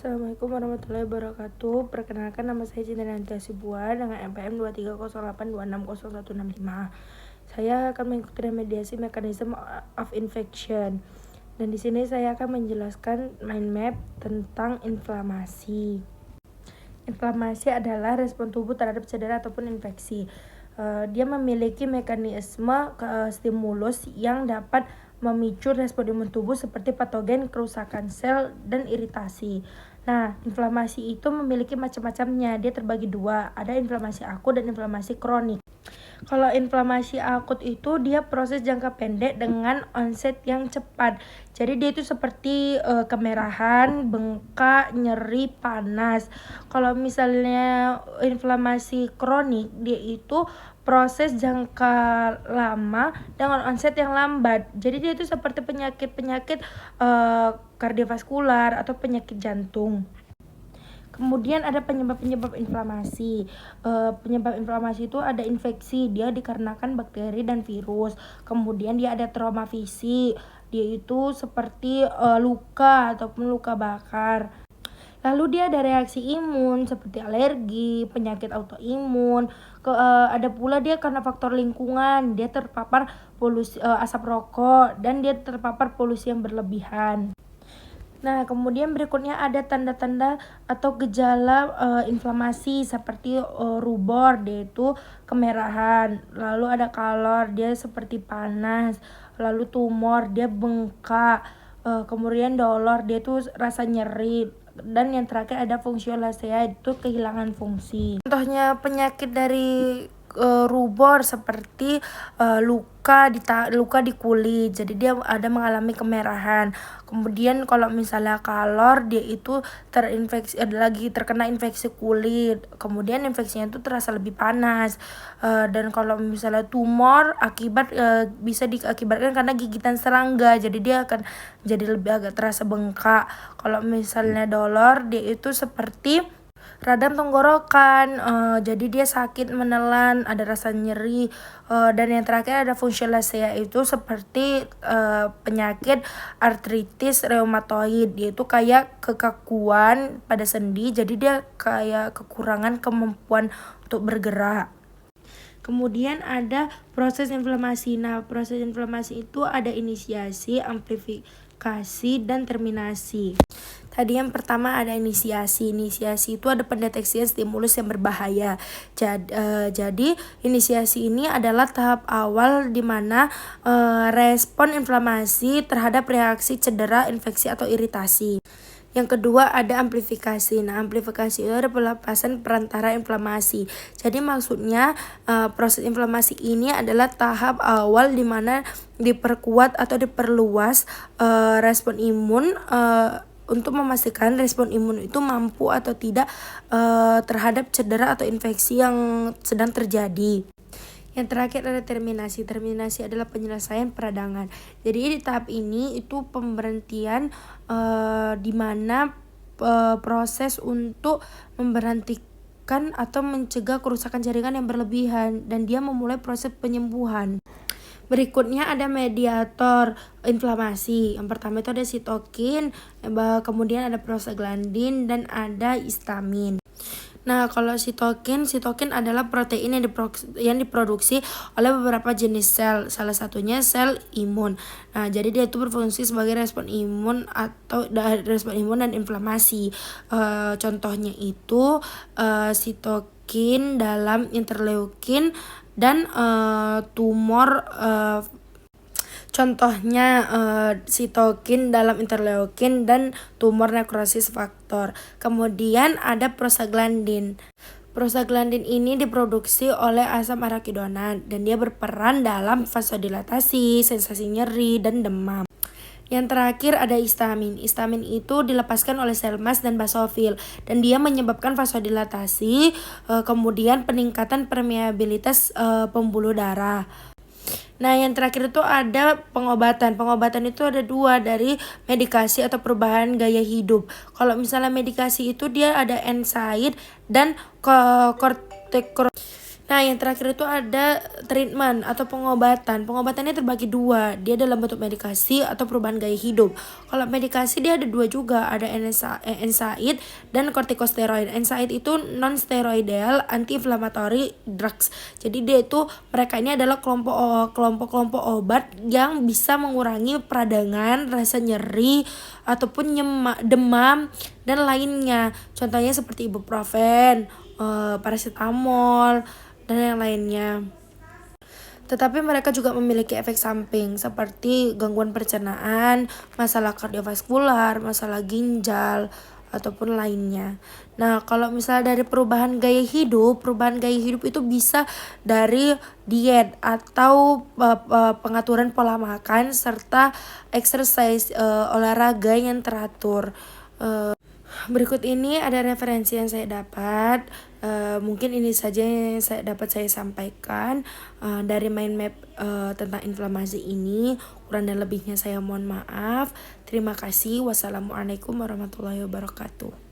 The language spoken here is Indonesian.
Assalamualaikum warahmatullahi wabarakatuh. Perkenalkan, nama saya Cinta Nanti Hasibuan dengan NPM 23082601165. Saya akan mengikuti remediasi mekanisme of infection. Dan di sini saya akan menjelaskan mind map tentang inflamasi. Inflamasi adalah respon tubuh terhadap cedera ataupun infeksi. Dia memiliki mekanisme stimulus yang dapat memicu respon imun tubuh seperti patogen, kerusakan sel, dan iritasi. Nah, inflamasi itu memiliki macam-macamnya. Dia terbagi dua, ada inflamasi akut dan inflamasi kronik. Kalau inflamasi akut itu dia proses jangka pendek dengan onset yang cepat. Jadi dia itu seperti kemerahan, bengkak, nyeri, panas. Kalau misalnya inflamasi kronik, dia itu proses jangka lama dengan onset yang lambat. Jadi dia itu seperti penyakit-penyakit kardiovaskular atau penyakit jantung. Kemudian ada penyebab-penyebab inflamasi. Penyebab inflamasi itu ada infeksi, dia dikarenakan bakteri dan virus. Kemudian dia ada trauma fisik, dia itu seperti luka ataupun luka bakar. Lalu dia ada reaksi imun seperti alergi, penyakit autoimun. Ada pula dia karena faktor lingkungan, dia terpapar polusi asap rokok, dan dia terpapar polusi yang berlebihan. Nah, kemudian berikutnya ada tanda-tanda atau gejala inflamasi seperti rubor, dia itu kemerahan. Lalu ada kalor, dia seperti panas. Lalu tumor, dia bengkak. Kemudian dolor, dia itu rasa nyeri. Dan yang terakhir ada fungsiolasea, itu kehilangan fungsi. Contohnya penyakit dari rubor seperti luka di kulit, jadi dia ada mengalami kemerahan. Kemudian kalau misalnya kalor, dia itu terinfeksi, lagi terkena infeksi kulit, kemudian infeksinya itu terasa lebih panas. Dan kalau misalnya tumor bisa diakibatkan karena gigitan serangga, jadi dia akan jadi lebih agak terasa bengkak. Kalau misalnya dolor, dia itu seperti radang tenggorokan, jadi dia sakit menelan, ada rasa nyeri. Dan yang terakhir ada fungsiolasea, itu seperti penyakit artritis reumatoid, yaitu kayak kekakuan pada sendi, jadi dia kayak kekurangan kemampuan untuk bergerak. Kemudian ada proses inflamasi. Nah, proses inflamasi itu ada inisiasi, amplifikasi, dan terminasi. Tadi yang pertama ada inisiasi. Inisiasi itu ada pendeteksian stimulus yang berbahaya. Jadi inisiasi ini adalah tahap awal di mana respon inflamasi terhadap reaksi cedera, infeksi, atau iritasi. Yang kedua ada amplifikasi. Nah, amplifikasi itu ada pelepasan perantara inflamasi. Jadi maksudnya proses inflamasi ini adalah tahap awal di mana diperkuat atau diperluas respon imun untuk memastikan respon imun itu mampu atau tidak terhadap cedera atau infeksi yang sedang terjadi. Yang terakhir ada terminasi. Terminasi adalah penyelesaian peradangan. Jadi di tahap ini itu pemberhentian di mana proses untuk memberhentikan atau mencegah kerusakan jaringan yang berlebihan, dan dia memulai proses penyembuhan. Berikutnya ada mediator inflamasi. Yang pertama itu ada sitokin, kemudian ada prostaglandin, dan ada histamin. Nah, kalau sitokin adalah protein yang diproduksi oleh beberapa jenis sel, salah satunya sel imun. Nah, jadi dia itu berfungsi sebagai respon imun dan inflamasi. Contohnya itu sitokin dalam interleukin dan tumor. Contohnya sitokin dalam interleukin dan tumor nekrosis faktor. Kemudian ada prostaglandin. Prostaglandin ini diproduksi oleh asam arakidonan, dan dia berperan dalam vasodilatasi, sensasi nyeri, dan demam. Yang terakhir ada histamin. Histamin itu dilepaskan oleh sel mast dan basofil, dan dia menyebabkan vasodilatasi, kemudian peningkatan permeabilitas pembuluh darah. Nah, yang terakhir itu ada pengobatan. Pengobatan itu ada dua, dari medikasi atau perubahan gaya hidup. Kalau misalnya medikasi itu dia ada NSAID dan kortikosteroid. Nah, yang terakhir itu ada treatment atau pengobatan. Pengobatannya terbagi dua. Dia dalam bentuk medikasi atau perubahan gaya hidup. Kalau medikasi dia ada dua juga, ada NSAID dan kortikosteroid. NSAID itu non steroidal anti-inflammatory drugs. Jadi dia itu mereka ini adalah kelompok obat yang bisa mengurangi peradangan, rasa nyeri ataupun demam dan lainnya. Contohnya seperti ibuprofen, paracetamol dan yang lainnya. Tetapi mereka juga memiliki efek samping seperti gangguan pencernaan, masalah kardiovaskular, masalah ginjal, ataupun lainnya. Nah, kalau misalnya dari perubahan gaya hidup itu bisa dari diet atau pengaturan pola makan serta exercise, olahraga yang teratur. Berikut ini ada referensi yang saya dapat. Mungkin ini saja yang dapat saya sampaikan dari mind map tentang inflamasi ini. Kurang dan lebihnya saya mohon maaf. Terima kasih. Wassalamualaikum warahmatullahi wabarakatuh.